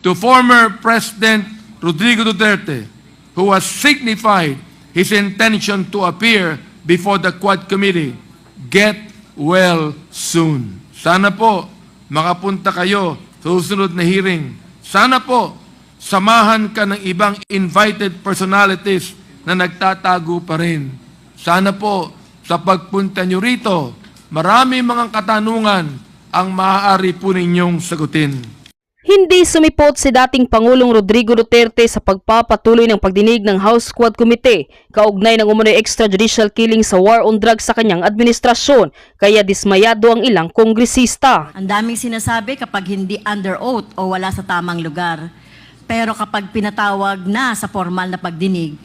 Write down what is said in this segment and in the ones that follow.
to former President Rodrigo Duterte, who has signified his intention to appear before the Quad Committee, get well soon. Sana po makapunta kayo sa susunod na hearing. Sana po samahan ka ng ibang invited personalities na nagtatago pa rin. Sana po sa pagpunta nyo rito, marami mga katanungan ang maaari po ninyong sagutin. Hindi sumipot si dating Pangulong Rodrigo Duterte sa pagpapatuloy ng pagdinig ng House Quad Committee kaugnay ng umunoy extrajudicial killing sa war on drugs sa kanyang administrasyon, kaya dismayado ang ilang kongresista. Ang daming sinasabi kapag hindi under oath o wala sa tamang lugar. Pero kapag pinatawag na sa formal na pagdinig,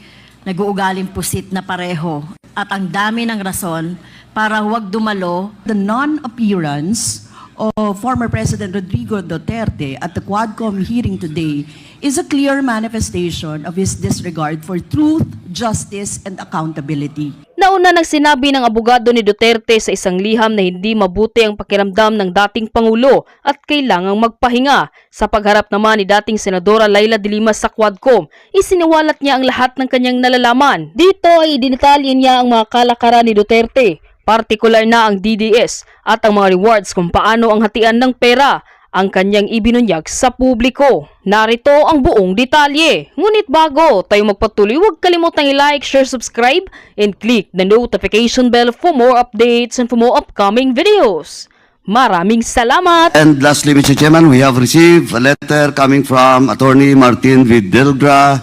nag-uugaling pusit na pareho. At ang dami ng rason para huwag dumalo. The non-appearance of former President Rodrigo Duterte at the Quadcom hearing today is a clear manifestation of his disregard for truth, justice, and accountability. Nauna nang sinabi ng abogado ni Duterte sa isang liham na hindi mabuti ang pakiramdam ng dating Pangulo at kailangang magpahinga. Sa pagharap naman ni dating Senadora Leila De Lima sa Quadcom, isiniwalat niya ang lahat ng kanyang nalalaman. Dito ay dinitalye niya ang mga kalakaran ni Duterte, partikular na ang DDS at ang mga rewards kung paano ang hatian ng pera ang kanyang ibinunyag sa publiko. Narito ang buong detalye. Ngunit bago tayo magpatuloy, huwag kalimutang i-like, share, subscribe, and click the notification bell for more updates and for more upcoming videos. Maraming salamat! And lastly, Mr. Chairman, we have received a letter coming from Attorney Martin Vidalgra,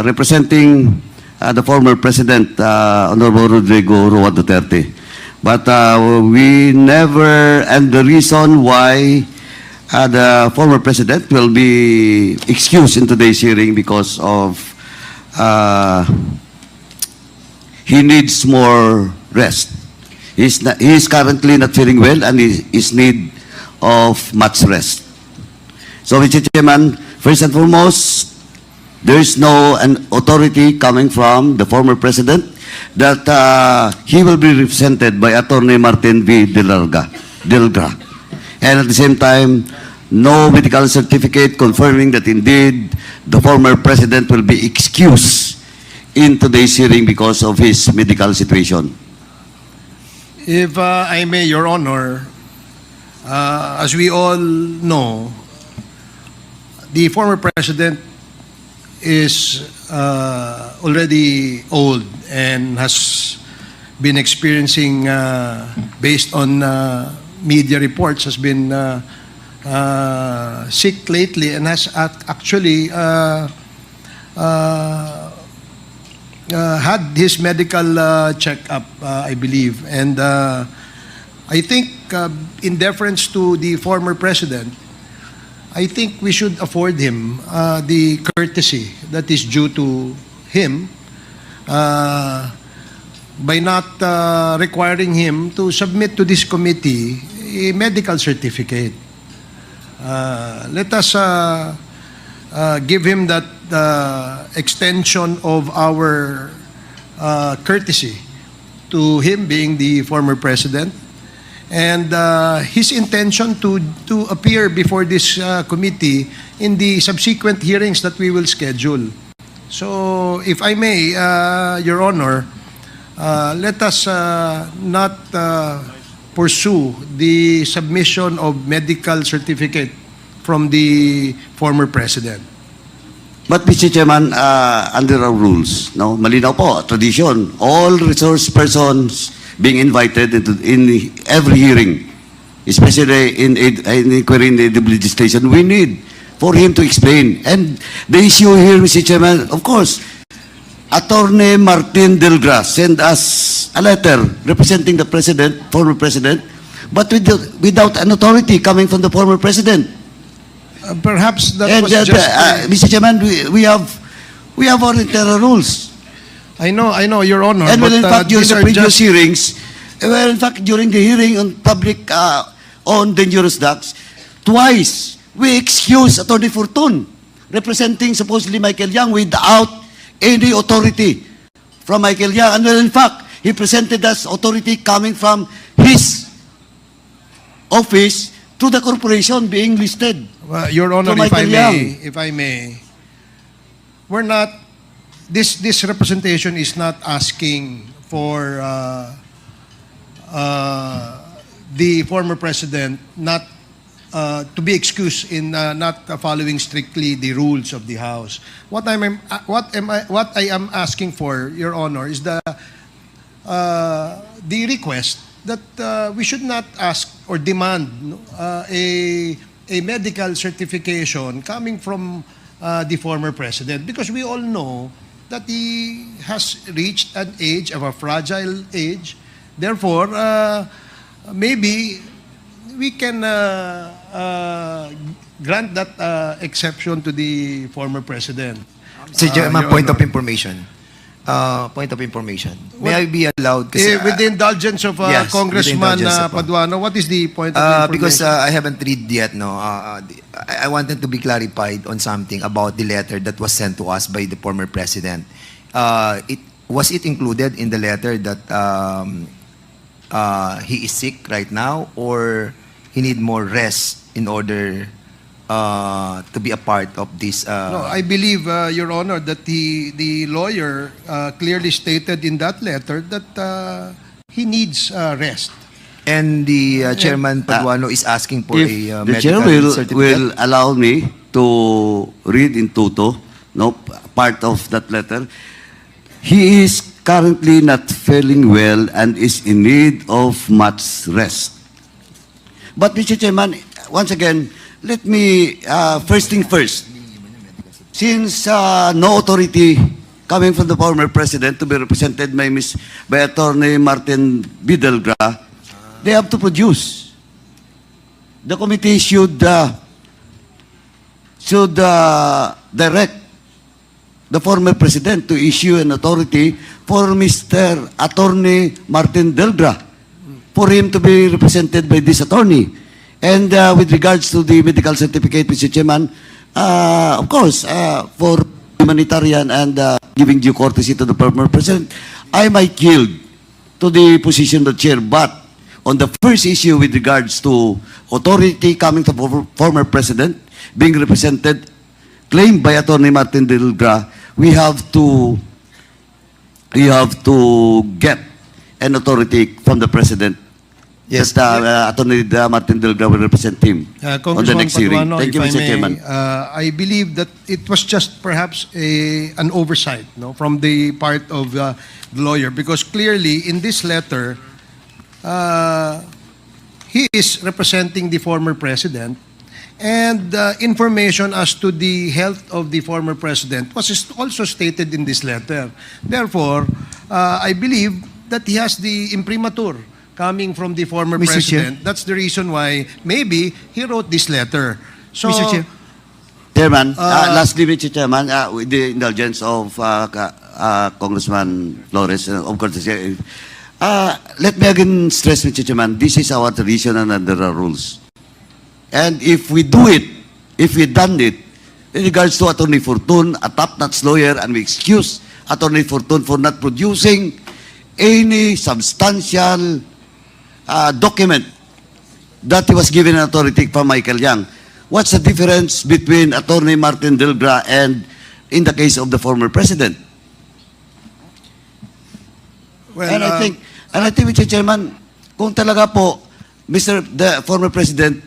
representing the former President, Honorable Rodrigo Roa Duterte. But we never, and the reason why the former president will be excused in today's hearing because of he needs more rest. He is currently not feeling well and he is need of much rest. So, Mr. Chairman, first and foremost, there is no an authority coming from the former president that he will be represented by Attorney Martin V. Delga. And at the same time, no medical certificate confirming that indeed the former president will be excused in today's hearing because of his medical situation. If I may, Your Honor, as we all know, the former president is already old and has been experiencing, based on media reports, has been sick lately and has actually had his medical check-up, I believe. And I think in deference to the former president, I think we should afford him the courtesy that is due to him by not requiring him to submit to this committee a medical certificate. Let us give him that extension of our courtesy to him being the former president. And his intention to appear before this committee in the subsequent hearings that we will schedule. So, if I may, Your Honor, let us not pursue the submission of medical certificate from the former president. But Mr. Chairman, under our rules, no, malinaw po, tradition, all resource persons being invited in every hearing, especially in inquiry in the legislation, we need for him to explain. And the issue here, Mr. Chairman, of course, Attorney Martin Delgra sent us a letter representing the president, former president, but without an authority coming from the former president. Perhaps that and, was just... Mr. Chairman, we have our internal rules. I know, Your Honor. And well, in but, fact, during these the are previous just- hearings, well, in fact, during the hearing on public, on dangerous drugs, twice we excused Attorney Fortun, representing supposedly Michael Young, without any authority from Michael Young. And well, in fact, he presented us authority coming from his office to the corporation being listed. Your Honor, To Michael Yang. if I may, we're not, this representation is not asking for the former president not to be excused in not following strictly the rules of the House. What I am asking for, Your Honor, is the request that we should not ask or demand a medical certification coming from the former president, because we all know that he has reached an age of a fragile age. Therefore, maybe we can grant that exception to the former president. Mr. Chairman, Your point of Honor. information. Point of information. May I be allowed? Kasi, With the indulgence of yes, with the Congressman indulgence of- Paduano, what is the point of information? because I haven't read yet, no. I wanted to be clarified on something about the letter that was sent to us by the former president. Was it included in the letter that he is sick right now, or he need more rest in order to be a part of this? No, I believe, Your Honor, that the lawyer clearly stated in that letter that he needs rest. And the Chairman Paduano is asking for If a the chair medical certificate. will allow me to read in toto, no, part of that letter. He is currently not feeling well and is in need of much rest. But Mr. Chairman, once again, let me, first thing first, since no authority coming from the former president to be represented by Attorney Martin Bidelgra, they have to produce. The committee should direct the former president to issue an authority for Mr. Attorney Martin Delgra, for him to be represented by this attorney. And with regards to the medical certificate, Mr. Chairman, of course, for humanitarian and giving due courtesy to the former president, I might yield to the position of the chair. But on the first issue with regards to authority coming to the former president being represented, claimed by Attorney Martin Delgra, we have to get an authority from the president. Yes. That Attorney Martin Delgra will represent him on the next hearing. Paduano, Thank you, if I Mr. may, Chairman. I believe that it was just perhaps an oversight, no, from the part of the lawyer, because clearly in this letter, he is representing the former president, and information as to the health of the former president was also stated in this letter. Therefore, I believe that he has the imprimatur coming from the former Mr. president. Chair. That's the reason why maybe he wrote this letter. So, Mr. Chair. Chairman, lastly, Mr. Chairman, with the indulgence of Congressman Flores, of course, let me again stress, Mr. Chairman, this is our tradition and under our rules. And if we do it, if we done it, in regards to Attorney Fortun, a top-notch lawyer, and we excuse Attorney Fortun for not producing any substantial document that he was given an authority from Michael Yang. What's the difference between Attorney Martin Delgra and in the case of the former president? well, And I think, Mr. Chairman, kung talaga po, the former president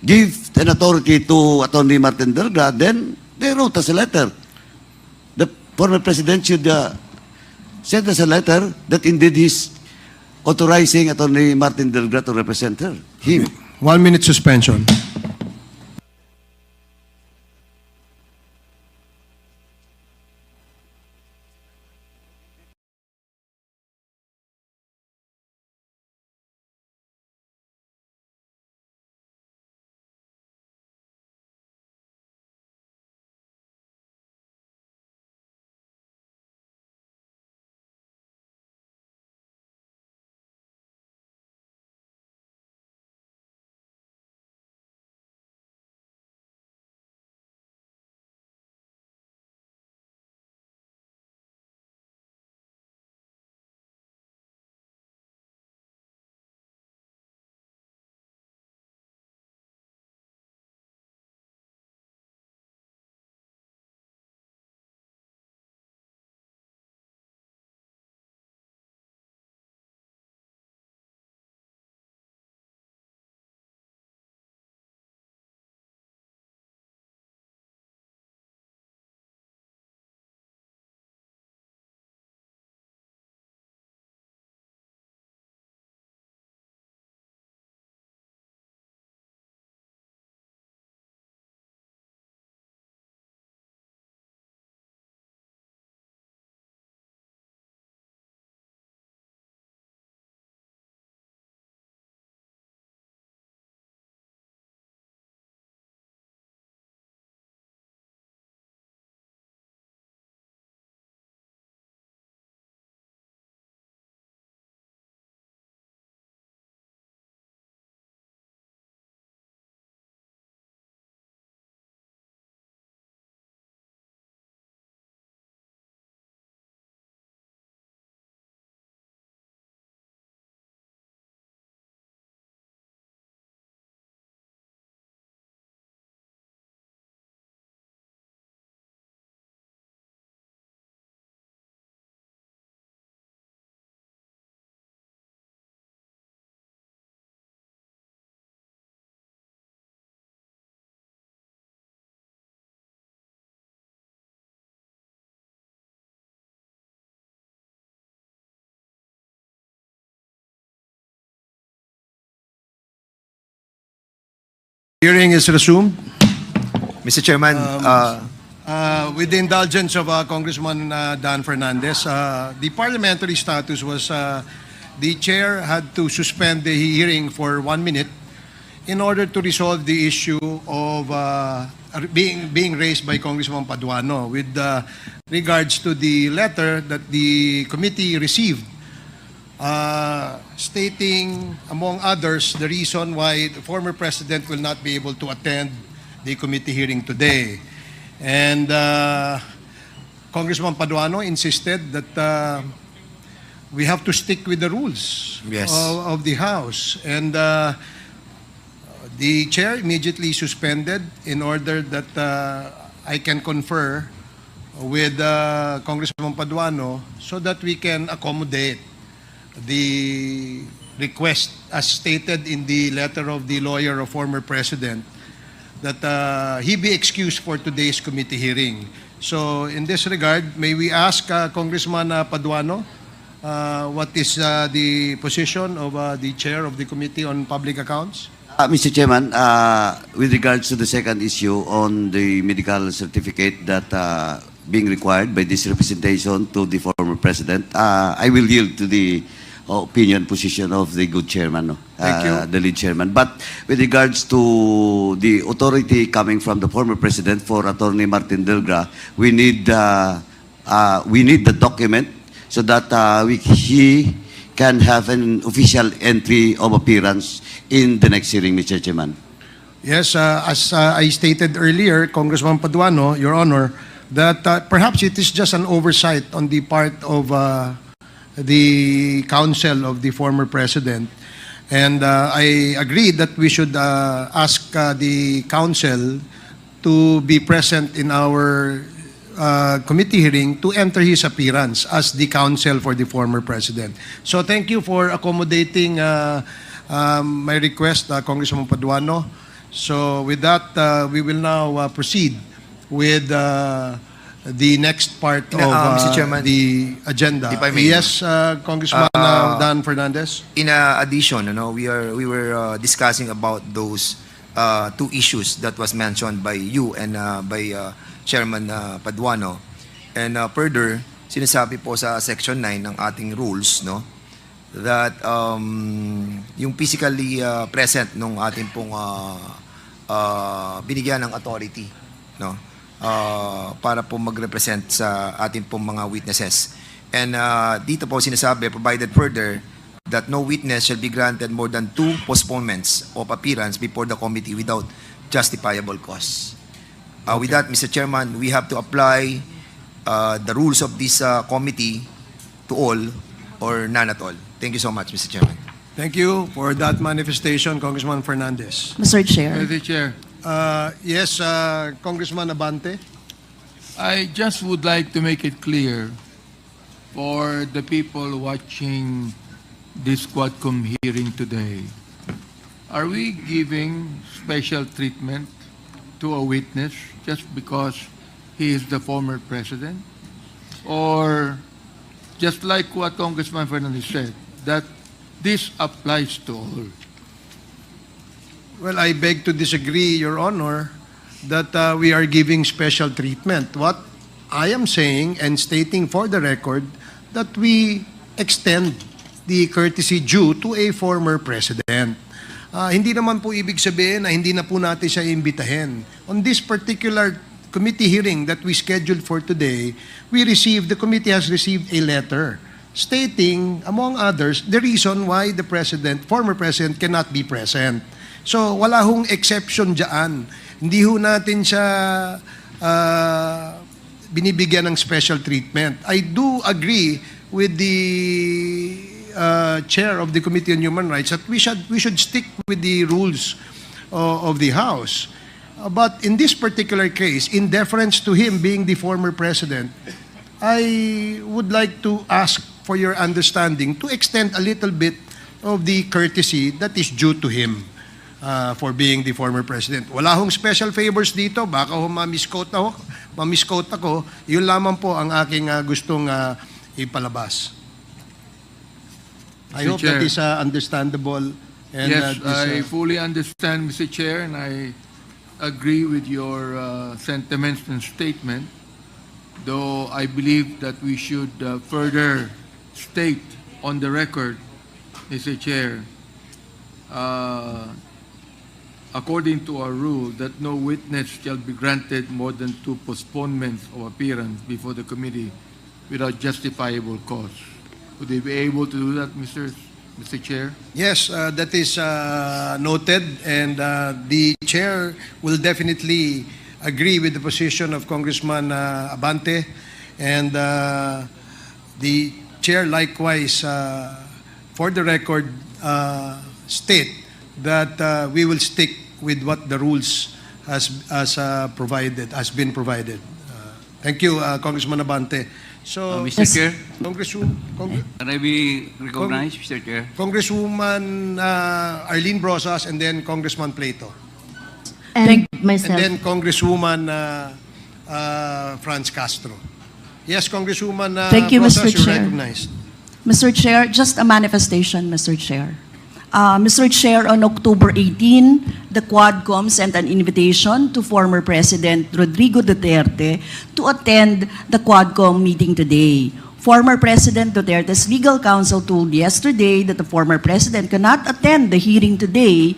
give an authority to Attorney Martin Delgra, then they wrote us a letter. The former president should send us a letter that indeed he's authorizing Attorney Martin Delgra to represent him. 1 minute suspension. Hearing is resumed. Mr. Chairman, With the indulgence of Congressman Dan Fernandez, the parliamentary status was the chair had to suspend the hearing for 1 minute in order to resolve the issue of being raised by Congressman Paduano with regards to the letter that the committee received stating, among others, the reason why the former president will not be able to attend the committee hearing today. And Congressman Paduano insisted that we have to stick with the rules Yes. of the House. And the chair immediately suspended in order that I can confer with Congressman Paduano so that we can accommodate the request as stated in the letter of the lawyer of former president that he be excused for today's committee hearing. So in this regard, may we ask Congressman Paduano what is the position of the chair of the Committee on Public Accounts? Mr. Chairman, with regards to the second issue on the medical certificate that being required by this representation to the former president, I will yield to the opinion position of the good chairman, Thank you. the lead chairman. But with regards to the authority coming from the former president for Attorney Martin Delgra, we need the document so that he can have an official entry of appearance in the next hearing, Mr. Chairman. Yes, as I stated earlier, Congressman Paduano, Your Honor, that perhaps it is just an oversight on the part of the counsel of the former president. And I agree that we should ask the counsel to be present in our committee hearing to enter his appearance as the counsel for the former president. So thank you for accommodating my request, Congressman Paduano. So with that, we will now proceed with the next part of Mr. Chairman, the agenda. if I may. Yes, Congressman Dan Fernandez. in addition, we were discussing about those two issues that was mentioned by you and by Chairman Paduano. And further, sinasabi po sa Section 9 ng ating rules, that yung physically present nung ating pong binigyan ng authority, para po mag-represent sa ating pong mga witnesses. And dito po sinasabi, provided further, that no witness shall be granted more than 2 postponements of appearance before the committee without justifiable cause. With that, Mr. Chairman, we have to apply the rules of this committee to all or none at all. Thank you so much, Mr. Chairman. Thank you for that manifestation, Congressman Fernandez. Mr. Chair. Mr. Chair, Yes, Congressman Abante. I just would like to make it clear for the people watching this Quadcom hearing today. Are we giving special treatment to a witness just because he is the former president? Or just like what Congressman Fernandez said, that this applies to all? Well, I beg to disagree, Your Honor, that we are giving special treatment. What I am saying and stating for the record that we extend the courtesy due to a former president. Hindi naman po ibig sabihin na hindi na po natin siya imbitahin. On this particular committee hearing that we scheduled for today, the committee has received a letter stating, among others, the reason why the former president cannot be present. So wala hong exception dyan. Hindi ho natin siya binibigyan ng special treatment. I do agree with the chair of the Committee on Human Rights that we should stick with the rules of the House. But in this particular case, in deference to him being the former president, I would like to ask for your understanding to extend a little bit of the courtesy that is due to him. For being the former president. Wala hong special favors dito. Baka ma-misquote ako. Yun lamang po ang aking gustong ipalabas. I hope that is understandable And, Yes, this, I fully understand, Mr. Chair, and I agree with your sentiments and statement, though I believe that we should further state on the record, Mr. Chair, according to our rule, that no witness shall be granted more than 2 postponements of appearance before the committee without justifiable cause. Would they be able to do that, Mr. Chair? yes, that is noted, and the chair will definitely agree with the position of Congressman Abante, and the chair likewise, for the record, state that we will stick with what the rules has been provided. Thank you, Congressman Abante. So, Mr. Chair, can I be recognized, Mr. Chair? Congresswoman Arlene Brosas, and then Congressman Plato, And and myself. then Congresswoman Franz Castro. Yes, Congresswoman Thank you, Brosas, Mr. you're Chair. recognized. Mr. Chair, just a manifestation, Mr. Chair. Mr. Chair, on October 18, the Quadcom sent an invitation to former President Rodrigo Duterte to attend the Quadcom meeting today. Former President Duterte's legal counsel told yesterday that the former president cannot attend the hearing today.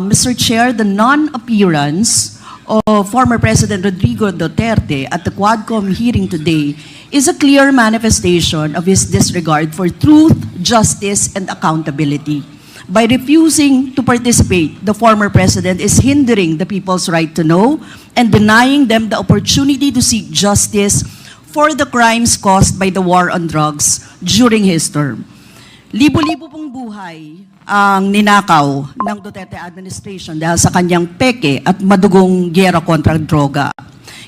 Mr. Chair, the non-appearance of former President Rodrigo Duterte at the Quadcom hearing today is a clear manifestation of his disregard for truth, justice, and accountability. By refusing to participate, the former president is hindering the people's right to know and denying them the opportunity to seek justice for the crimes caused by the war on drugs during his term. Libo-libo pong buhay ang ninakaw ng Duterte administration dahil sa kanyang peke at madugong giyera kontra droga.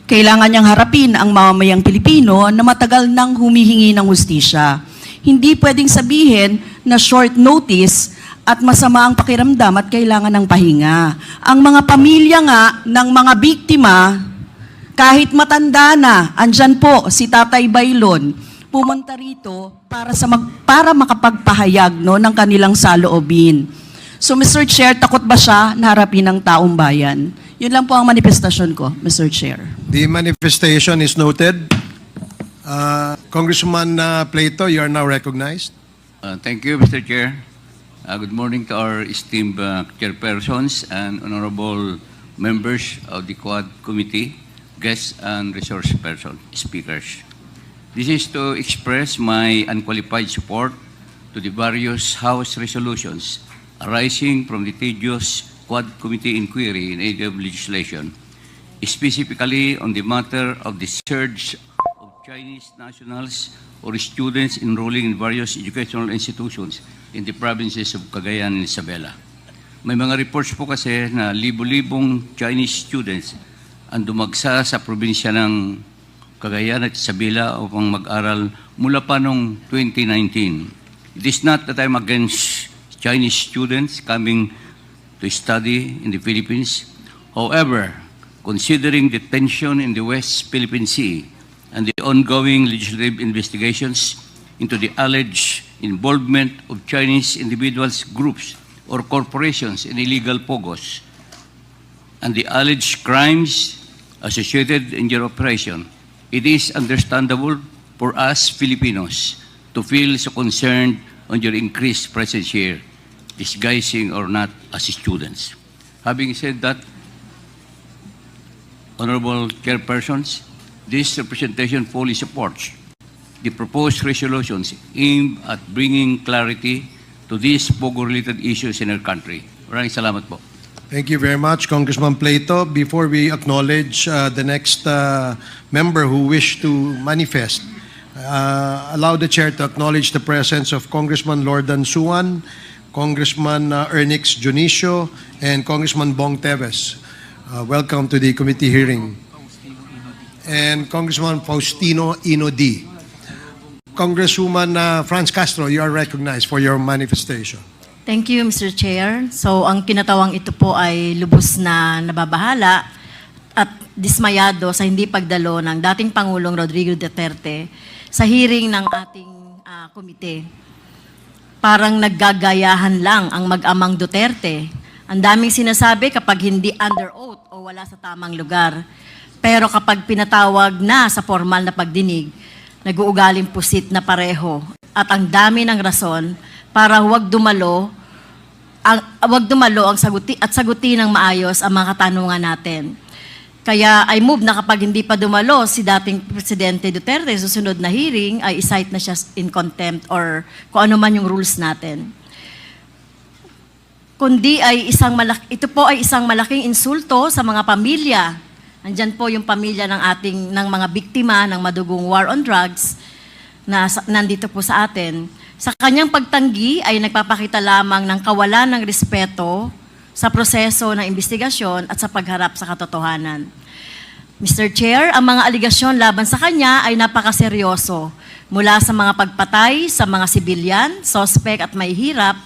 Kailangan niyang harapin ang mamamayang Pilipino na matagal nang humihingi ng hustisya. Hindi pwedeng sabihin na short notice at masama ang pakiramdam at kailangan ng pahinga. Ang mga pamilya nga ng mga biktima, kahit matanda na, andyan po si Tatay Baylon, pumunta rito para makapagpahayag ng kanilang saloobin. So Mr. Chair, takot ba siya na harapin ng taong bayan? Yun lang po ang manifestasyon ko, Mr. Chair. The manifestation is noted. Congressman Plato, you are now recognized. Thank you, Mr. Chair. Good morning to our esteemed chairpersons and honorable members of the Quad Committee, guests and resource person speakers. This is to express my unqualified support to the various House resolutions arising from the tedious Quad Committee inquiry in aid of legislation, specifically on the matter of the surge of Chinese nationals or students enrolling in various educational institutions in the provinces of Cagayan and Isabela. May mga reports po kasi na libo-libong Chinese students ang dumagsa sa probinsya ng Cagayan at Isabela upang mag-aral mula pa noong 2019. It is not that I'm against Chinese students coming to study in the Philippines. However, considering the tension in the West Philippine Sea and the ongoing legislative investigations into the alleged involvement of Chinese individuals, groups, or corporations in illegal pogos, and the alleged crimes associated in your operation, it is understandable for us Filipinos to feel so concerned on your increased presence here, disguising or not as students. Having said that, honorable chairpersons, this representation fully supports the proposed resolutions aimed at bringing clarity to these pogo-related issues in our country. Maraming salamat po. Thank you very much, Congressman Plato. Before we acknowledge the next member who wished to manifest, allow the chair to acknowledge the presence of Congressman Lordan Suan, Congressman Ernix Junicio, and Congressman Bong Teves. Welcome to the committee hearing. And Congressman Faustino Inodi. Congresswoman Franz Castro, you are recognized for your manifestation. Thank you, Mr. Chair. So, ang kinatawang ito po ay lubos na nababahala at dismayado sa hindi pagdalo ng dating Pangulong Rodrigo Duterte sa hearing ng ating komite. parang naggagayahan lang ang mag-amang Duterte. Ang daming sinasabi kapag hindi under oath o wala sa tamang lugar. Pero kapag pinatawag na sa formal na pagdinig, nag-uugaling pusit na pareho. At ang dami ng rason para huwag dumalo ang sagutin ng maayos ang mga katanungan natin. Kaya I move na kapag hindi pa dumalo si dating Presidente Duterte, susunod na hearing ay i-cite na siya in contempt or kung ano man yung rules natin. Kundi ay ito po ay isang malaking insulto sa mga pamilya. Nandyan po yung pamilya ng mga biktima ng madugong war on drugs na nandito po sa atin. Sa kanyang pagtanggi ay nagpapakita lamang ng kawalan ng respeto sa proseso ng investigasyon at sa pagharap sa katotohanan. Mr. Chair, ang mga aligasyon laban sa kanya ay napakaseryoso. Mula sa mga pagpatay sa mga sibilyan, sospek at may hirap,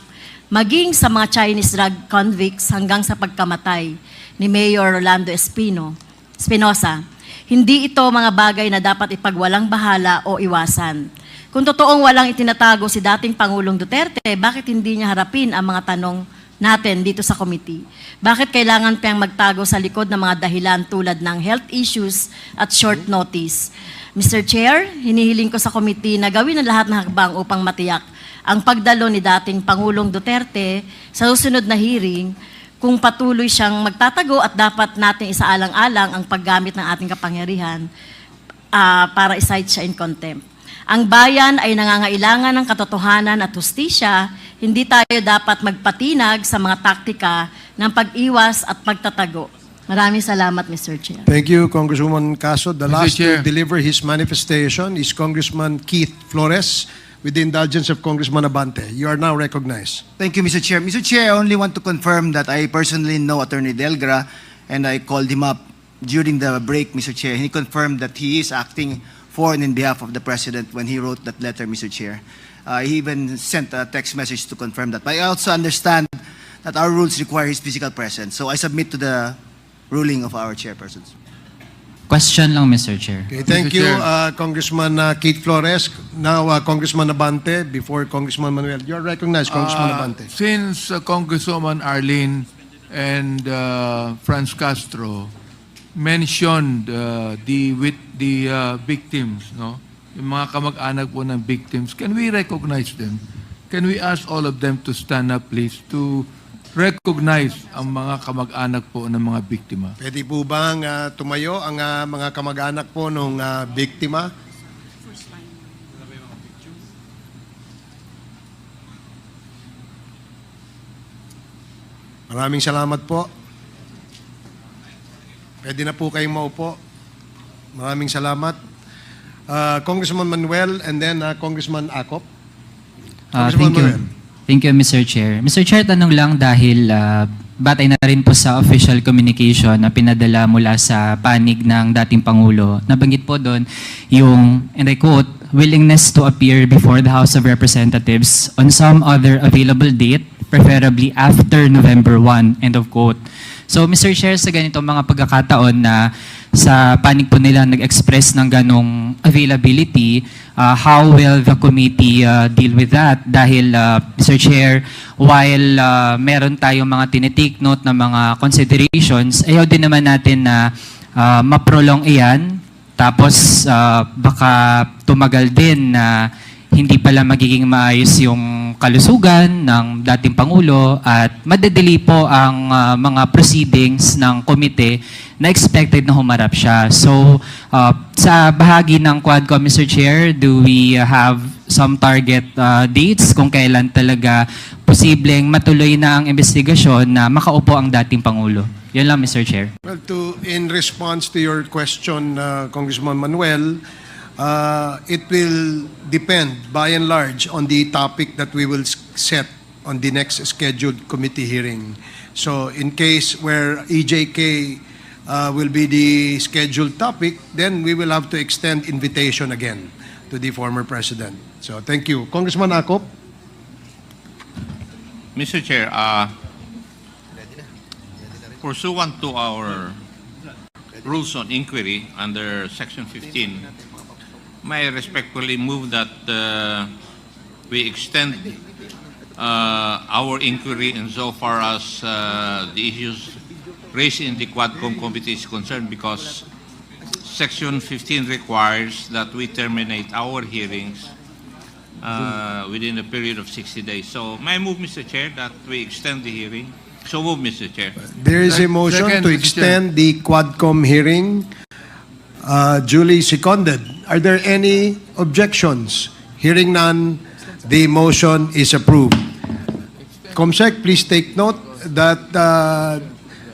maging sa mga Chinese drug convicts hanggang sa pagkamatay ni Mayor Rolando Espinosa. Hindi ito mga bagay na dapat ipagwalang bahala o iwasan. Kung totoong walang itinatago si dating Pangulong Duterte, bakit hindi niya harapin ang mga tanong natin dito sa committee? Bakit kailangan pang magtago sa likod ng mga dahilan tulad ng health issues at short notice? Mr. Chair, hinihiling ko sa committee na gawin ang lahat ng hakbang upang matiyak ang pagdalo ni dating Pangulong Duterte sa susunod na hearing kung patuloy siyang magtatago at dapat nating isaalang-alang ang paggamit ng ating kapangyarihan para i-cite siya in contempt. Ang bayan ay nangangailangan ng katotohanan at hustisya, hindi tayo dapat magpatinag sa mga taktika ng pag-iwas at pagtatago. Maraming salamat, Mr. Chair. Thank you, Congresswoman Caso. The Mr. last Chair. to deliver his manifestation is Congressman Keith Flores, with the indulgence of Congressman Abante. You are now recognized. Thank you, Mr. Chair. Mr. Chair, I only want to confirm that I personally know Attorney Delgra, and I called him up during the break, Mr. Chair. He confirmed that he is acting for and in behalf of the President when he wrote that letter, Mr. Chair. He even sent a text message to confirm that. But I also understand that our rules require his physical presence. So I submit to the ruling of our chairpersons. Question lang, Mr. Chair. Okay, thank Mr. you, Chair. Congressman Keith Flores. Now, Congressman Abante, before Congressman Manuel. You are recognized, Congressman Abante. Since Congresswoman Arlene and Franz Castro mentioned the victims, no? Yung mga kamag-anak po ng victims, can we recognize them? Can we ask all of them to stand up, please, to recognize ang mga kamag-anak po ng mga biktima? Pwede po bang tumayo ang mga kamag-anak po ng biktima? Maraming salamat po. Pwede na po kayong maupo. Maraming salamat. Congressman Manuel and then Congressman Acop. Congressman Manuel. Thank you, Mr. Chair. Mr. Chair, tanong lang dahil batay na rin po sa official communication na pinadala mula sa panig ng dating Pangulo. Nabanggit po doon yung, and I quote, willingness to appear before the House of Representatives on some other available date, preferably after November 1, end of quote. So, Mr. Chair, sa ganitong mga pagkakataon na sa panig po nila nag-express ng ganong availability, how will the committee deal with that? Dahil, Mr. Chair, while meron tayong mga tinitake note na mga considerations, ayaw din naman natin na maprolong iyan, tapos baka tumagal din na hindi pala magiging maayos yung kalusugan ng dating Pangulo at madedeli po ang mga proceedings ng komite na expected na humarap siya. So, sa bahagi ng Quadcom, Mr. Chair, do we have some target dates kung kailan talaga posibleng matuloy na ang investigasyon na makaupo ang dating Pangulo? Yan lang, Mr. Chair. Well, in response to your question, Congressman Manuel, it will depend by and large on the topic that we will set on the next scheduled committee hearing. So in case where EJK will be the scheduled topic, then we will have to extend invitation again to the former president. So thank you. Congressman Acop. Mr. Chair, pursuant to our rules on inquiry under Section 15, may I respectfully move that we extend our inquiry insofar as the issues raised in the Quadcom committee is concerned, because Section 15 requires that we terminate our hearings within a period of 60 days. So may I move, Mr. Chair, that we extend the hearing? So move, Mr. Chair. There is a motion Second, to Mr. extend the Quadcom hearing. Duly seconded. Are there any objections? Hearing none, the motion is approved. Comsec, please take note that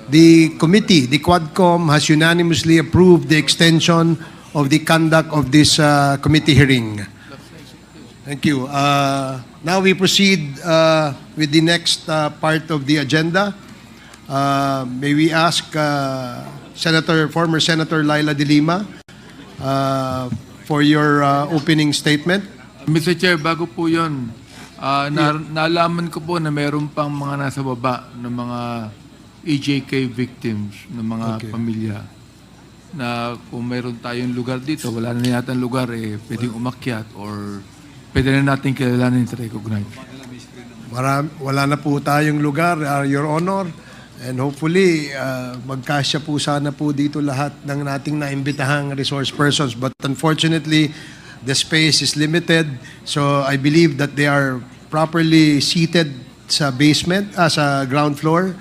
the committee, the Quadcom, has unanimously approved the extension of the conduct of this committee hearing. Thank you. Now we proceed with the next part of the agenda. May we ask former Senator Leila De Lima for your opening statement. Mr. Chair, bago po yun, naalaman ko po na meron pang mga nasa baba ng mga EJK victims, ng mga pamilya, na kung meron tayong lugar dito, wala na yata lugar, pwedeng umakyat or pwede na natin kilalanin at recognize. Wala na po tayong lugar, Your Honor. And hopefully, magkasya po sana po dito lahat ng nating naimbitahang resource persons. But unfortunately, the space is limited. So I believe that they are properly seated sa basement, sa ground floor.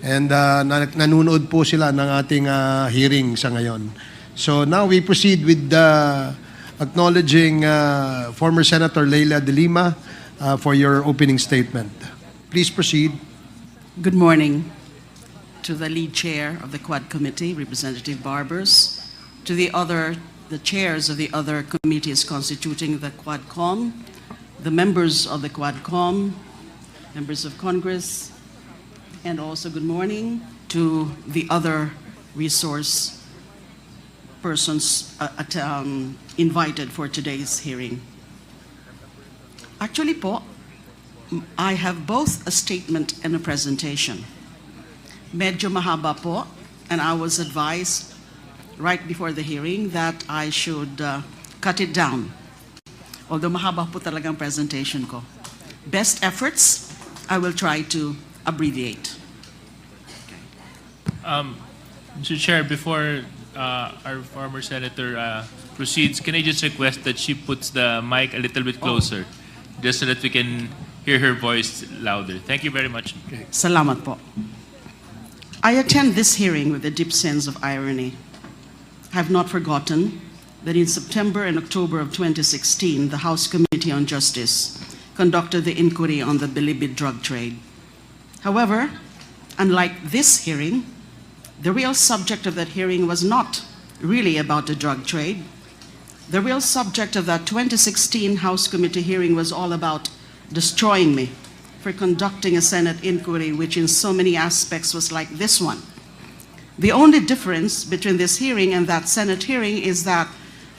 And nanonood po sila ng ating hearing sa ngayon. So now we proceed with acknowledging former Senator Leila De Lima for your opening statement. Please proceed. Good morning to the lead chair of the Quad Committee, Representative Barbers, to the chairs of the other committees constituting the Quadcom, the members of the Quadcom, members of Congress, and also good morning to the other resource persons invited for today's hearing. Actually po, I have both a statement and a presentation. Medyo mahaba po, and I was advised right before the hearing that I should cut it down. Although mahaba po talagang presentation ko. Best efforts, I will try to abbreviate. Mr. Chair, before our former senator proceeds, can I just request that she puts the mic a little bit closer, just so that we can hear her voice louder. Thank you very much. Salamat po. I attend this hearing with a deep sense of irony. I have not forgotten that in September and October of 2016, the House Committee on Justice conducted the inquiry on the Bilibid drug trade. However, unlike this hearing, the real subject of that hearing was not really about the drug trade. The real subject of that 2016 House Committee hearing was all about destroying me for conducting a Senate inquiry which in so many aspects was like this one. The only difference between this hearing and that Senate hearing is that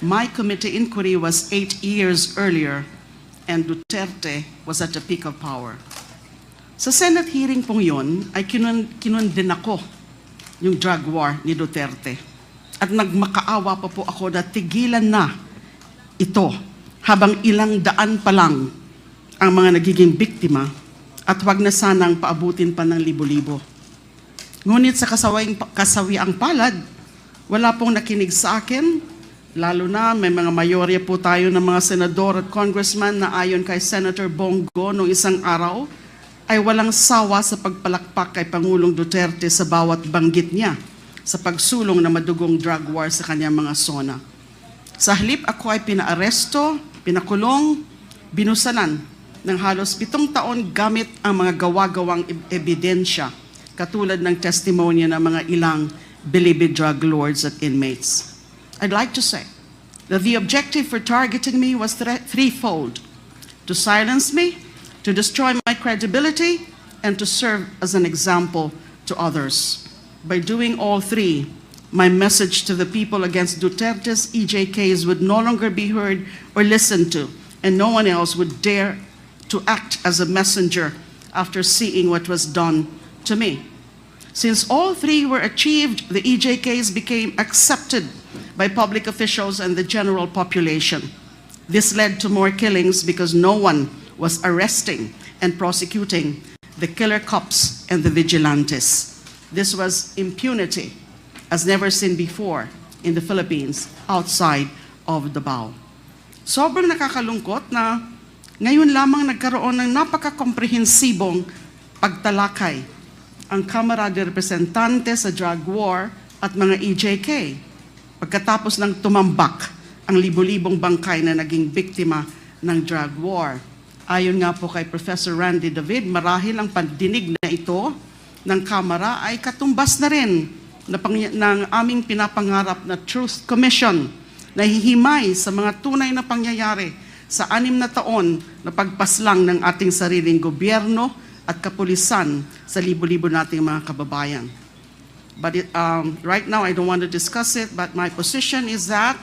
my committee inquiry was 8 years earlier and Duterte was at the peak of power. Sa Senate hearing pong yun, ay kinundin ako yung drug war ni Duterte. At nagmakaawa pa po ako na tigilan na ito habang ilang daan pa lang ang mga nagiging biktima at wag na sanang paabutin pa ng libo-libo. Ngunit sa kasawiang palad, wala pong nakinig sa akin, lalo na may mga mayorya po tayo ng mga senador at congressman na ayon kay Senator Bongo noong isang araw, ay walang sawa sa pagpalakpak kay Pangulong Duterte sa bawat banggit niya sa pagsulong na madugong drug war sa kanyang mga zona. Sa halip ako ay pinaaresto, pinakulong, binusalan ng halos 7 taon gamit ang mga gawa-gawang ebidensya katulad ng testimonya ng mga ilang Bilibid drug lords at inmates. I'd like to say that the objective for targeting me was threefold: to silence me, to destroy my credibility, and to serve as an example to others. By doing all three, my message to the people against Duterte's EJKs would no longer be heard or listened to, and no one else would dare to act as a messenger after seeing what was done to me. Since all three were achieved, the EJKs became accepted by public officials and the general population. This led to more killings because no one was arresting and prosecuting the killer cops and the vigilantes. This was impunity as never seen before in the Philippines outside of Davao. Sobrang nakakalungkot na ngayon lamang nagkaroon ng napaka-komprehensibong pagtalakay ang Kamara de Representante sa drug war at mga EJK pagkatapos ng tumambak ang libo-libong bangkay na naging biktima ng drug war. Ayon nga po kay Professor Randy David, marahil ang pandinig na ito ng Kamara ay katumbas na rin ng aming pinapangarap na Truth Commission na hihimay sa mga tunay na pangyayari sa 6 na taon na pagpaslang ng ating sariling gobyerno at kapulisan sa libo-libo nating mga kababayan. But right now, I don't want to discuss it, but my position is that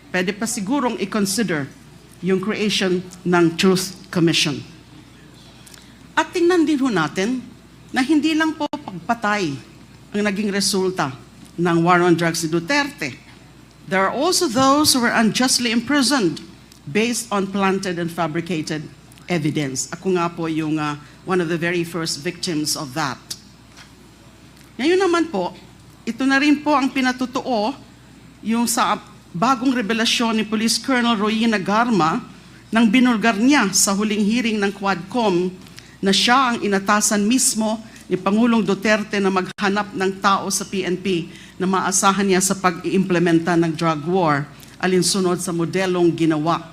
pwede pa sigurong i-consider yung creation ng Truth Commission. At tingnan din ho natin na hindi lang po pagpatay ang naging resulta ng war on drugs ni Duterte. There are also those who were unjustly imprisoned based on planted and fabricated evidence. Ako nga po yung one of the very first victims of that. Ngayon naman po, ito na rin po ang pinatutuo yung sa bagong revelasyon ni Police Colonel Royina Garma nang binulgar niya sa huling hearing ng Quadcom na siya ang inatasan mismo ni Pangulong Duterte na maghanap ng tao sa PNP na maasahan niya sa pag-iimplementa ng drug war alinsunod sa modelong ginawa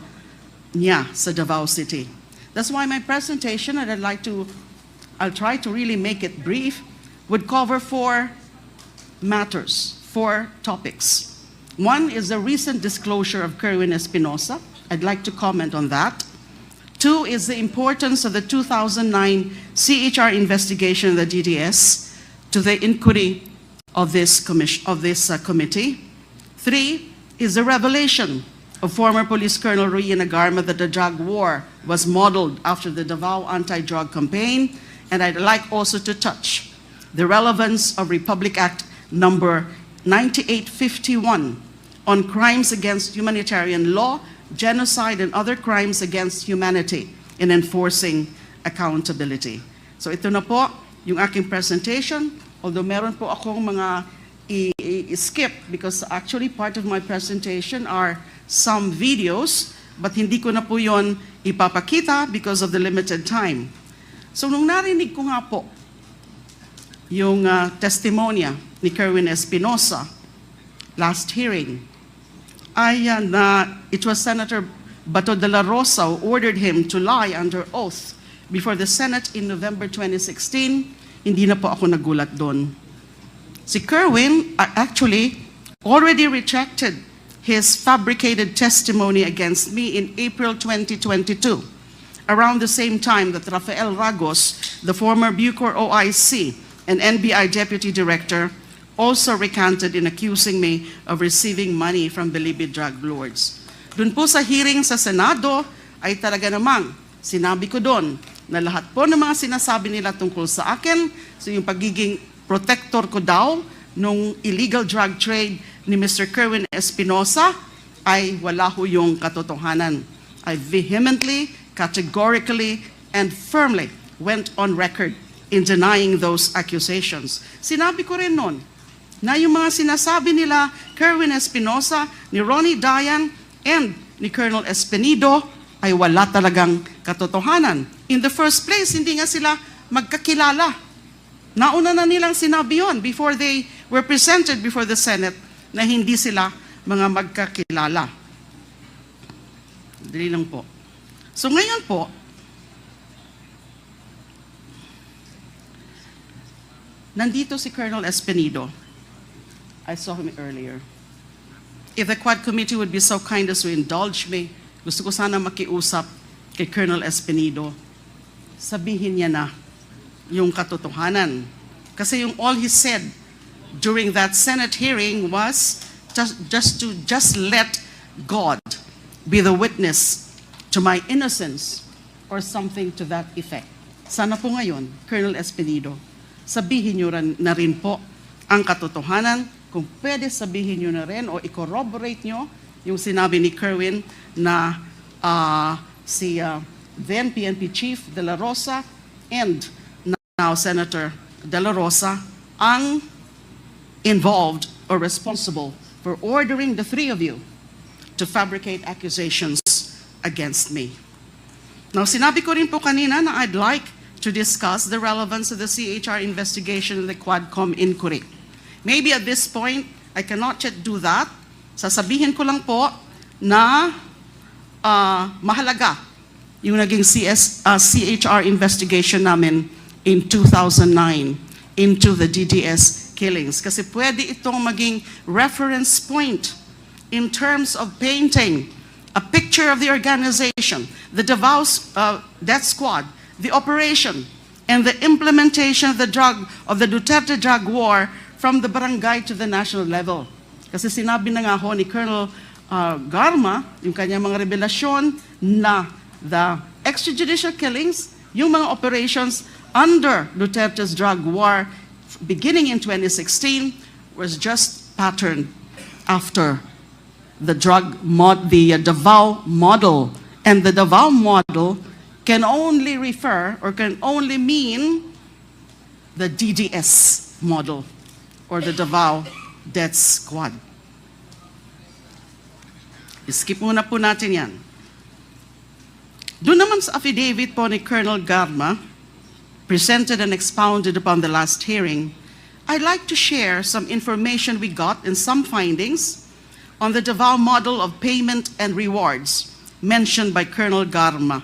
niya sa Davao City. That's why my presentation, and I'll try to really make it brief, would cover 4 matters, 4 topics. One is the recent disclosure of Kerwin Espinosa. I'd like to comment on that. 2 is the importance of the 2009 CHR investigation of the DDS to the inquiry of this committee. 3 is the revelation of former Police Colonel Royina Garma that the drug war was modeled after the Davao anti-drug campaign. And I'd like also to touch the relevance of Republic Act number 9851 on crimes against humanitarian law, genocide, and other crimes against humanity in enforcing accountability. So ito na po yung aking presentation. Although meron po akong mga i-skip because actually part of my presentation are some videos, but hindi ko na po yon ipapakita because of the limited time. So nung narinig ko nga po yung testimonya ni Kerwin Espinosa last hearing, it was Senator Bato de la Rosa who ordered him to lie under oath before the Senate in November 2016. Hindi na po ako nagulat doon. Si Kerwin actually already retracted his fabricated testimony against me in April 2022, around the same time that Rafael Ragos, the former Bucor OIC and NBI Deputy Director, also recanted in accusing me of receiving money from believed drug lords. Doon po sa hearing sa Senado ay talaga namang sinabi ko doon na lahat po ng mga sinasabi nila tungkol sa akin, so yung pagiging protector ko daw nung illegal drug trade ni Mr. Kerwin Espinosa ay wala ho yung katotohanan. I vehemently, categorically, and firmly went on record in denying those accusations. Sinabi ko rin noon na yung mga sinasabi nila Kerwin Espinosa, ni Ronnie Dayan, and ni Colonel Espinido ay wala talagang katotohanan. In the first place, hindi nga sila magkakilala. Nauna na nilang sinabi yun before they were presented before the Senate na hindi sila mga magkakilala. Dali lang po. So ngayon po, nandito si Colonel Espinido. I saw him earlier. If the Quad Committee would be so kind as to indulge me, gusto ko sana makiusap kay Colonel Espinido. Sabihin niya na yung katotohanan. Kasi yung all he said during that Senate hearing was just let God be the witness to my innocence or something to that effect. Sana po ngayon, Colonel Espinido, sabihin niyo na rin po ang katotohanan. Kung pwede sabihin nyo na rin o i-corroborate nyo yung sinabi ni Kerwin na si then PNP Chief De La Rosa, and now Senator De La Rosa, ang involved or responsible for ordering the three of you to fabricate accusations against me. Now, sinabi ko rin po kanina na I'd like to discuss the relevance of the CHR investigation and the Quadcom inquiry. Maybe at this point, I cannot yet do that. Sasabihin ko lang po na mahalaga yung naging CHR investigation namin in 2009 into the DDS killings. Kasi pwede itong maging reference point in terms of painting a picture of the organization, the Davao death squad, the operation, and the implementation of the Duterte drug war from the barangay to the national level. Kasi sinabi na nga ho ni Colonel Garma, yung kanyang mga revelasyon na the extrajudicial killings, yung mga operations under Duterte's drug war beginning in 2016 was just patterned after the Davao model. And the Davao model can only refer or can only mean the DDS model or the Davao death squad. Skip muna po natin yan. Doon naman sa affidavit po ni Colonel Garma, presented and expounded upon the last hearing, I'd like to share some information we got and some findings on the Davao model of payment and rewards mentioned by Colonel Garma.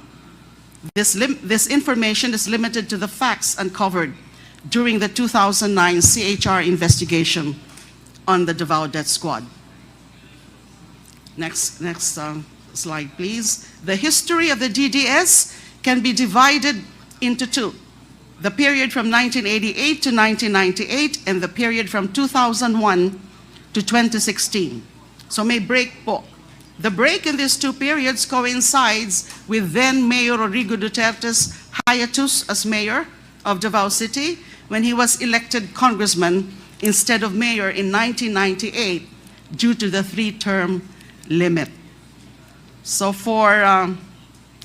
This information is limited to the facts uncovered during the 2009 CHR investigation on the Davao death squad. Next slide, please. The history of the DDS can be divided into two. The period from 1988 to 1998 and the period from 2001 to 2016. So may break po. The break in these two periods coincides with then Mayor Rodrigo Duterte's hiatus as mayor of Davao City when he was elected congressman instead of mayor in 1998 due to the three-term limit. So for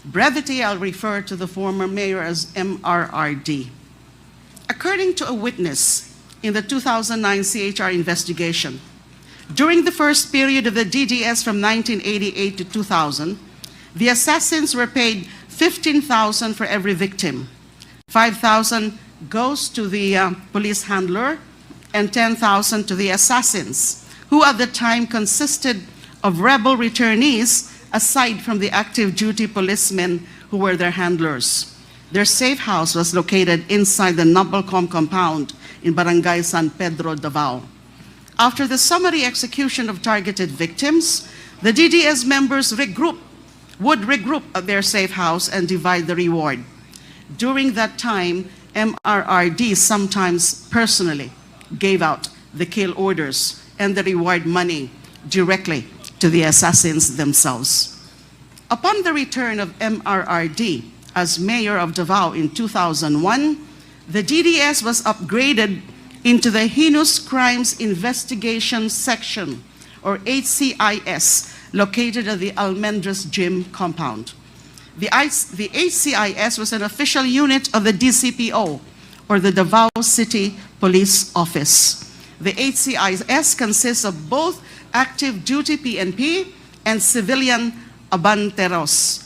brevity, I'll refer to the former mayor as MRRD. According to a witness in the 2009 CHR investigation, during the first period of the DDS from 1988 to 2000, the assassins were paid 15,000 for every victim. 5,000 goes to the police handler and 10,000 to the assassins, who at the time consisted of rebel returnees aside from the active duty policemen who were their handlers. Their safe house was located inside the Nabelcom compound in Barangay San Pedro, Davao. After the summary execution of targeted victims, the DDS members would regroup at their safe house and divide the reward. During that time, MRRD sometimes personally gave out the kill orders and the reward money directly to the assassins themselves. Upon the return of MRRD as mayor of Davao in 2001, the DDS was upgraded into the Heinous Crimes Investigation Section, or HCIS, located at the Almendras Gym compound. The HCIS was an official unit of the DCPO, or the Davao City Police Office. The HCIS consists of both active duty PNP and civilian abanteros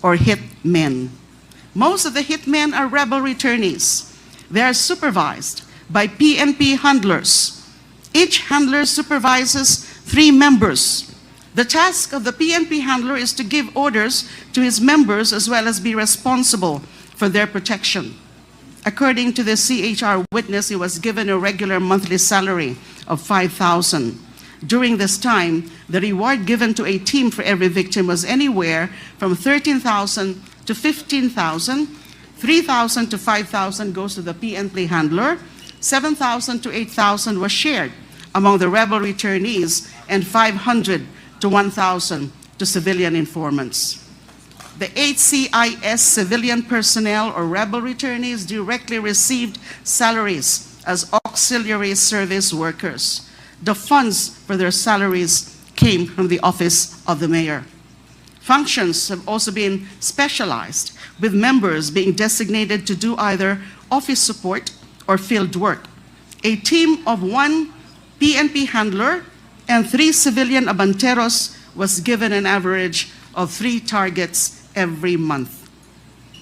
or hitmen. Most of the hitmen are rebel returnees. They are supervised by PNP handlers. Each handler supervises 3 members. The task of the PNP handler is to give orders to his members as well as be responsible for their protection. According to the CHR witness, he was given a regular monthly salary of 5,000. During this time, the reward given to a team for every victim was anywhere from 13,000 to 15,000. 3,000 to 5,000 goes to the PNP handler. 7,000 to 8,000 was shared among the rebel returnees, and 500 to 1,000 to civilian informants. The HCIS civilian personnel or rebel returnees directly received salaries as auxiliary service workers. The funds for their salaries came from the office of the mayor. Functions have also been specialized, with members being designated to do either office support or field work. A team of 1 PNP handler and 3 civilian abanteros was given an average of 3 targets every month.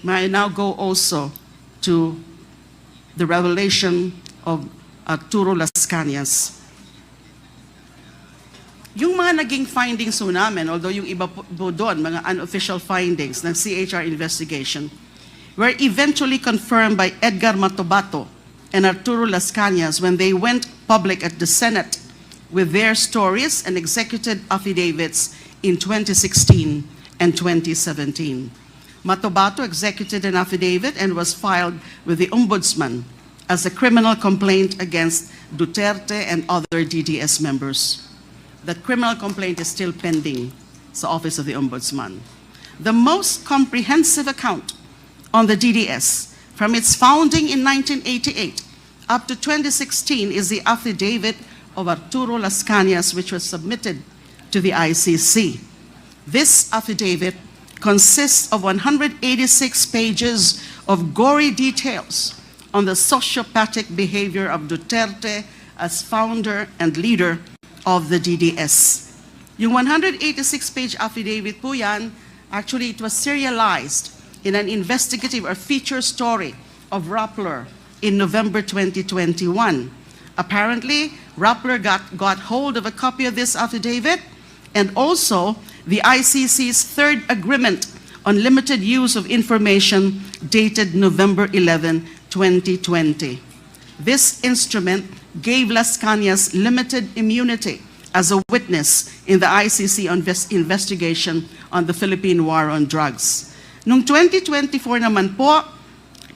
May I now go also to the revelation of Arturo Las Cañas. Yung mga naging findings po namin, although yung iba po doon, mga unofficial findings ng CHR investigation, were eventually confirmed by Edgar Matobato and Arturo Las Cañas when they went public at the Senate with their stories and executed affidavits in 2016 and 2017. Matobato executed an affidavit and was filed with the Ombudsman as a criminal complaint against Duterte and other DDS members. That criminal complaint is still pending sa Office of the Ombudsman. The most comprehensive account on the DDS from its founding in 1988 up to 2016 is the affidavit of Arturo Las Cañas, which was submitted to the ICC. This affidavit consists of 186 pages of gory details on the sociopathic behavior of Duterte as founder and leader of the DDS. Yung 186-page affidavit po yan, actually it was serialized in an investigative or feature story of Rappler in November 2021. Apparently, Rappler got hold of a copy of this affidavit and also the ICC's third agreement on limited use of information dated November 11, 2020. This instrument gave Las Cañas limited immunity as a witness in the ICC investigation on the Philippine War on Drugs. Noong 2024 naman po,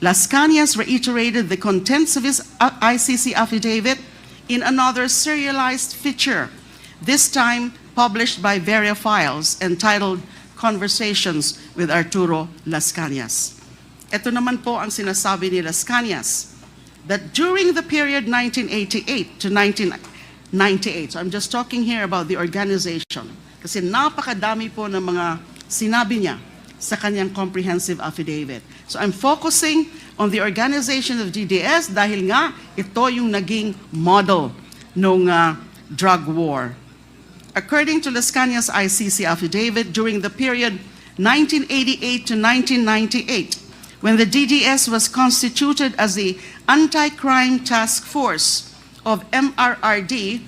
Las Cañas reiterated the contents of his ICC affidavit in another serialized feature, this time published by Veria Files, entitled Conversations with Arturo Las Cañas. Ito naman po ang sinasabi ni Las Cañas, that during the period 1988 to 1998, so I'm just talking here about the organization, kasi napakadami po ng mga sinabi niya sa kanyang comprehensive affidavit. So I'm focusing on the organization of DDS dahil nga ito yung naging model ng drug war. According to Las Cañas' ICC affidavit, during the period 1988 to 1998, when the DDS was constituted as the Anti-Crime Task Force of MRRD,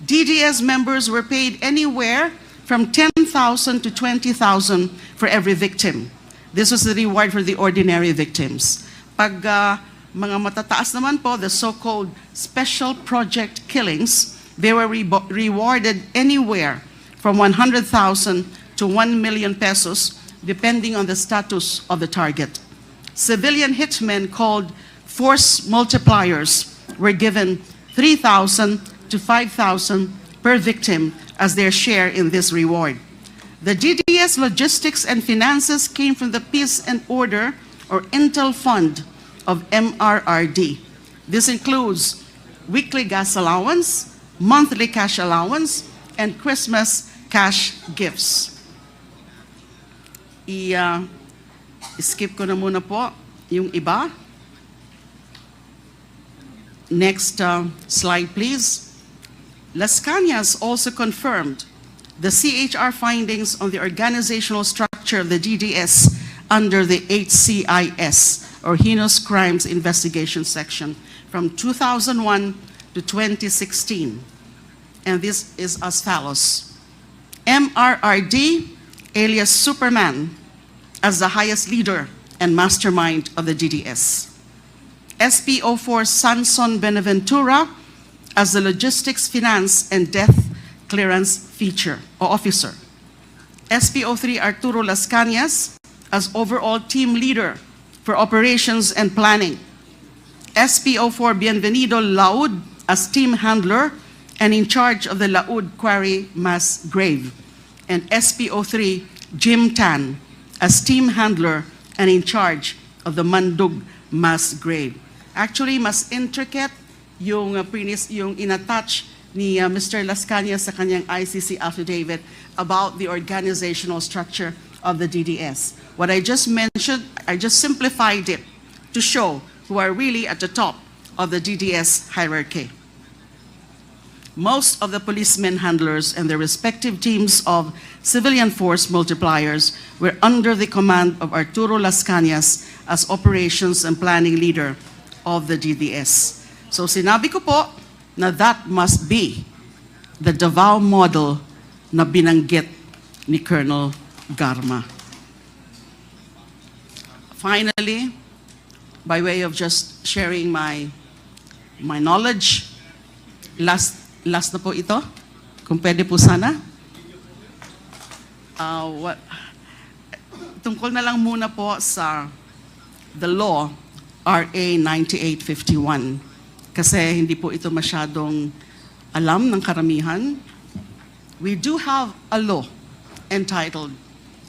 DDS members were paid anywhere from 10,000 to 20,000 for every victim. This was the reward for the ordinary victims. Pag mga matataas naman po, the so-called special project killings, they were rewarded anywhere from 100,000 to 1 million pesos, depending on the status of the target. Civilian hitmen called force multipliers were given 3,000 to 5,000 per victim as their share in this reward. The DDS logistics and finances came from the Peace and Order or Intel Fund of MRRD. This includes weekly gas allowance, monthly cash allowance, and Christmas cash gifts. Skip ko na muna po yung iba. Next slide, please. Las Cañas also confirmed the CHR findings on the organizational structure of the DDS under the HCIS, or Heinous Crimes Investigation Section, from 2001 to 2016. And this is as follows. MRRD, alias Superman, as the highest leader and mastermind of the DDS. SPO4 Sanson Benaventura as the logistics, finance, and death clearance feature or officer. SPO3 Arturo Las Cañas as overall team leader for operations and planning. SPO4 Bienvenido Laud as team handler and in charge of the Laud Quarry mass grave. And SPO3 Jim Tan as team handler and in charge of the Mandug mass grave. Actually, mas intricate yung inattach ni Mr. Las Cañas sa kanyang ICC affidavit about the organizational structure of the DDS. What I just mentioned, I just simplified it to show who are really at the top of the DDS hierarchy. Most of the policemen handlers and their respective teams of civilian force multipliers were under the command of Arturo Las Cañas as operations and planning leader of the DDS. So sinabi ko po na that must be the Davao model na binanggit ni Colonel Garma. Finally, by way of just sharing my knowledge, last na po ito, kung pwede po sana. Tungkol na lang muna po sa the law, RA 9851. Kasi hindi po ito masyadong alam ng karamihan. We do have a law entitled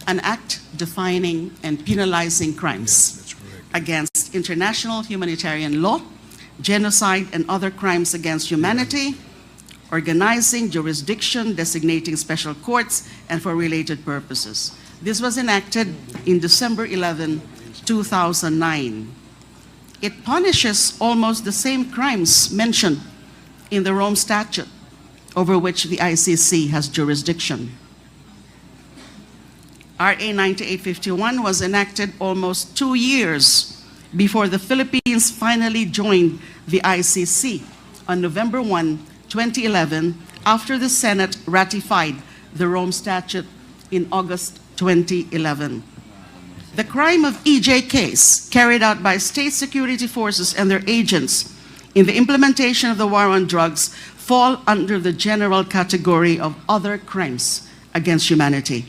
An Act Defining and Penalizing Crimes against International Humanitarian Law, Genocide and Other Crimes Against Humanity, Organizing Jurisdiction, Designating Special Courts, and for related purposes. This was enacted in December 11, 2009. It punishes almost the same crimes mentioned in the Rome Statute, over which the ICC has jurisdiction. RA 9851 was enacted almost 2 years before the Philippines finally joined the ICC on November 1, 2011, after the Senate ratified the Rome Statute in August 2011. The crime of EJ case carried out by state security forces and their agents in the implementation of the war on drugs fall under the general category of other crimes against humanity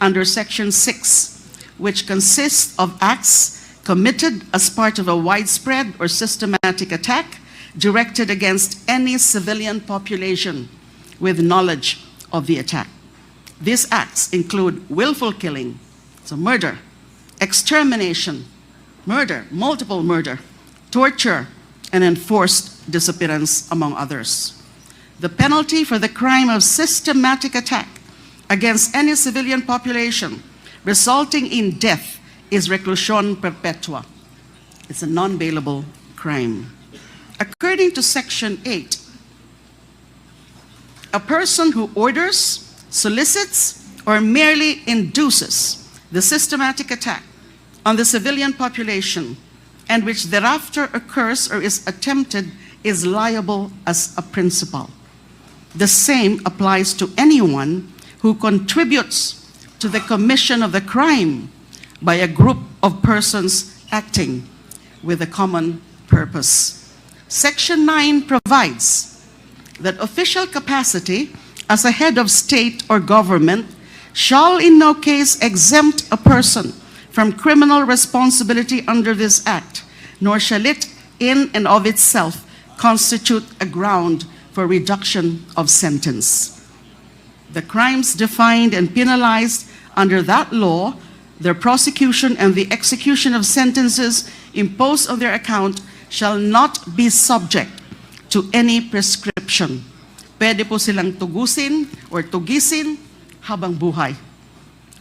under Section 6, which consists of acts committed as part of a widespread or systematic attack directed against any civilian population with knowledge of the attack. These acts include willful killing, so murder, extermination, murder, multiple murder, torture, and enforced disappearance, among others. The penalty for the crime of systematic attack against any civilian population resulting in death is reclusion perpetua. It's a non-bailable crime. According to Section 8, a person who orders, solicits, or merely induces the systematic attack on the civilian population and which thereafter occurs or is attempted is liable as a principal. The same applies to anyone who contributes to the commission of the crime by a group of persons acting with a common purpose. Section 9 provides that official capacity as a head of state or government shall in no case exempt a person from criminal responsibility under this act, nor shall it in and of itself constitute a ground for reduction of sentence. The crimes defined and penalized under that law, their prosecution and the execution of sentences imposed on their account shall not be subject to any prescription. Pwede po silang tugusin or tugisin habang buhay.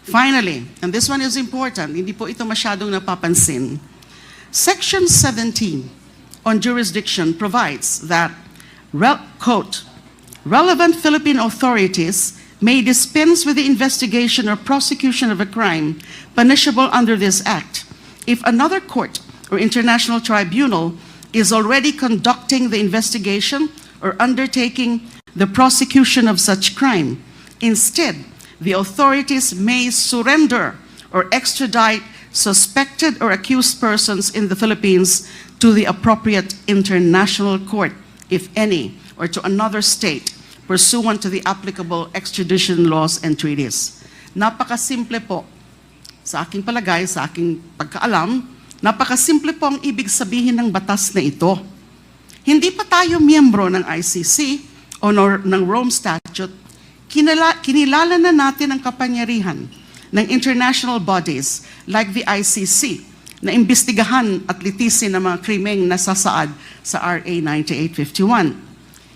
Finally, and this one is important, hindi po ito masyadong napapansin, Section 17 on jurisdiction provides that, quote, relevant Philippine authorities may dispense with the investigation or prosecution of a crime punishable under this act if another court or international tribunal is already conducting the investigation or undertaking the prosecution of such crime. Instead, the authorities may surrender or extradite suspected or accused persons in the Philippines to the appropriate international court, if any, or to another state, pursuant to the applicable extradition laws and treaties. Napakasimple po, sa aking palagay, sa aking pagkaalam, napakasimple po ang ibig sabihin ng batas na ito. Hindi pa tayo miyembro ng ICC o ng Rome Statute, kinilala na natin ang kapangyarihan ng international bodies like the ICC na imbestigahan at litisin ang mga krimeng nasasaad sa RA 9851.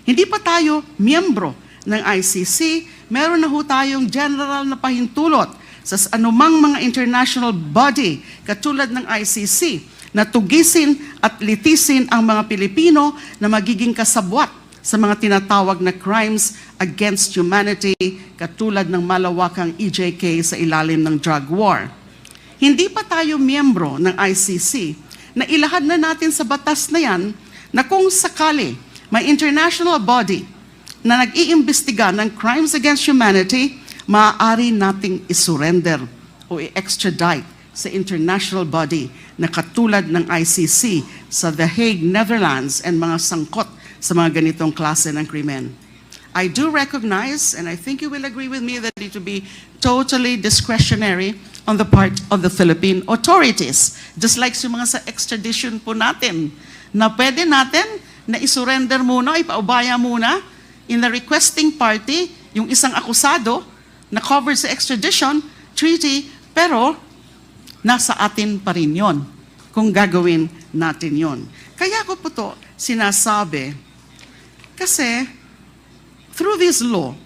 Hindi pa tayo miyembro ng ICC, meron na ho tayong general na pahintulot sa anumang mga international body katulad ng ICC na tugisin at litisin ang mga Pilipino na magiging kasabwat sa mga tinatawag na crimes against humanity katulad ng malawakang EJK sa ilalim ng drug war. Hindi pa tayo miyembro ng ICC na ilahad na natin sa batas na yan na kung sakali may international body na nag-iimbestiga ng crimes against humanity, maaari nating isurrender o i-extradite sa international body na katulad ng ICC sa The Hague, Netherlands, and mga sangkot sa mga ganitong klase ng krimen. I do recognize, and I think you will agree with me, that it will be totally discretionary on the part of the Philippine authorities. Just like yung mga sa extradition po natin, na pwede natin na isurrender muna, ipaubaya muna in the requesting party, yung isang akusado na covered sa extradition treaty, pero nasa atin pa rin yun kung gagawin natin yon. Kaya ko po to sinasabi kasi through this law,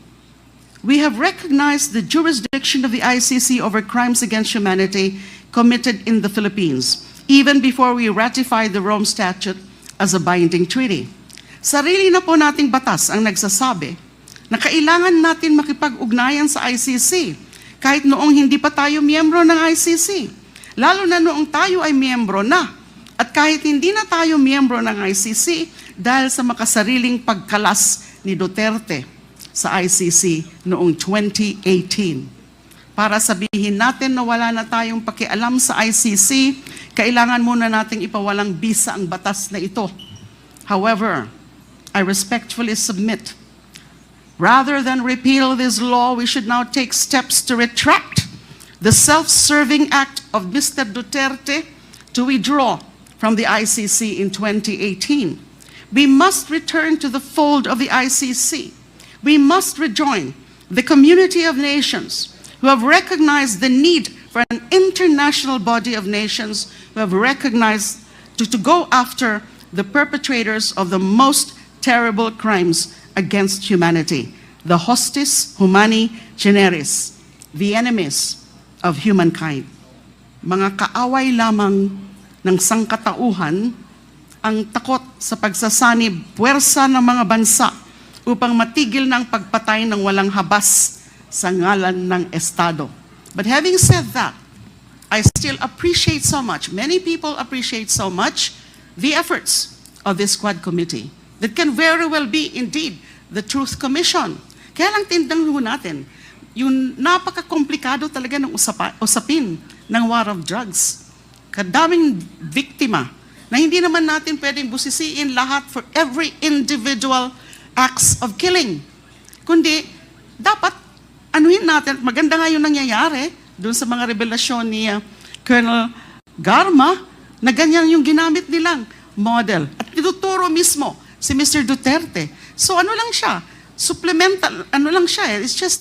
we have recognized the jurisdiction of the ICC over crimes against humanity committed in the Philippines, even before we ratified the Rome Statute as a binding treaty. Sarili na po nating batas ang nagsasabi na kailangan natin makipag-ugnayan sa ICC kahit noong hindi pa tayo miyembro ng ICC. Lalo na noong tayo ay miyembro na. At kahit hindi na tayo miyembro ng ICC dahil sa makasariling pagkalas ni Duterte sa ICC noong 2018. Para sabihin natin na wala na tayong pakialam sa ICC, kailangan muna nating ipawalang bisa ang batas na ito. However, I respectfully submit, rather than repeal this law, we should now take steps to retract the self-serving act of Mr. Duterte to withdraw from the ICC in 2018. We must return to the fold of the ICC. We must rejoin the community of nations who have recognized the need for an international body of nations who have recognized to go after the perpetrators of the most terrible crimes against humanity, the hostis humani generis, the enemies of humankind. Mga kaaway lamang ng sangkatauhan ang takot sa pagsasanib puwersa ng mga bansa upang matigil ng pagpatay ng walang habas sa ngalan ng Estado. But having said that, I still appreciate so much, many people appreciate so much the efforts of this Quad Committee that can very well be indeed the Truth Commission. Kaya lang tindang natin, yung napaka-komplikado talaga ng usapin ng war of drugs. Kadaming biktima na hindi naman natin pwedeng busisiin lahat for every individual acts of killing. Kundi, dapat anuhin natin, maganda nga yung nangyayari doon sa mga revelasyon ni Colonel Garma na ganyan yung ginamit nilang model. At tinuturo mismo si Mr. Duterte. So ano lang siya? Supplemental, ano lang siya, it's just